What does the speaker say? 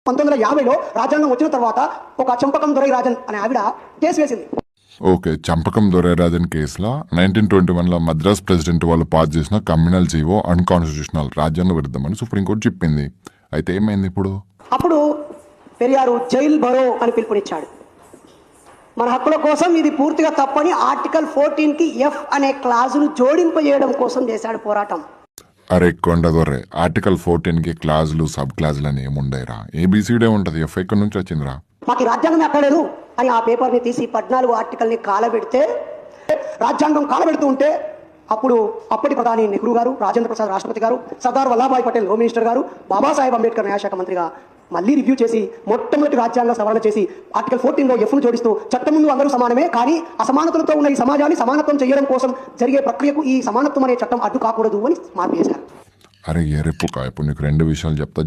1950లో రాజ్యాంగం వచ్చిన తర్వాత ఒక చంపకం దొరై రాజన్ అనే ఆవిడ కేసు వేసింది. ఓకే, చంపకం దొరైరాజన్ కేసులో 1921లో మద్రాస్ ప్రెసిడెంట్ వాళ్ళు పాస్ చేసిన కమ్యూనల్ జీవో అన్కాన్స్టిట్యూషనల్, రాజ్యాంగ విరుద్ధమని సుప్రీంకోర్టు చెప్పింది. అయితే ఏమైంది ఇప్పుడు? అప్పుడు పెరియారు జైల్ బరో అని పిలుపునిచ్చాడు. మన హక్కుల కోసం ఇది పూర్తిగా తప్పని ఆర్టికల్ 14కి ఎఫ్ అనే క్లాజును జోడింపజేయడం కోసం చేశాడు పోరాటం. అరే కొండదొర్రే, ఆర్టికల్ 14కి క్లాజులు సబ్ క్లాజులు అని ఏముండేరా? ఏబిసిడే ఉంటది, ఎఫ్ ఎక్కడి నుంచి వచ్చిందిరా? మాకు రాజ్యాంగం ఎక్కలేదు అని ఆ పేపర్ని తీసి 14 ఆర్టికల్ని కాలబెడితే, రాజ్యాంగం కాలబెడుతూ ఉంటే అప్పుడు అప్పటి ప్రధాని నెహ్రూ గారు, రాజేంద్ర ప్రసాద్ రాష్ట్రపతి గారు, సర్దార్ వల్లభాయ్ పటేల్ హోమ్ మినిస్టర్ గారు, బాబాసాహెబ్ అంబేద్కర్ న్యాయశాఖ మంత్రిగా మళ్ళీ రివ్యూ చేసి మొట్టమొదటి రాజ్యాంగ సవరణ చేసి ఆర్టికల్ 14లో ఎఫ్ను జోడిస్తూ చట్టం ముందు అందరూ సమానమే, కానీ అసమానతలతో ఉన్న ఈ సమాజాన్ని సమానత్వం చేయడం కోసం జరిగే ప్రక్రియకు ఈ సమానత్వం అనే చట్టం అడ్డు కాకూడదు అని మార్పు చేశారు. అరే ఎరుపుకా, ఇప్పుడు నీకు 2 విషయాలు చెప్తా.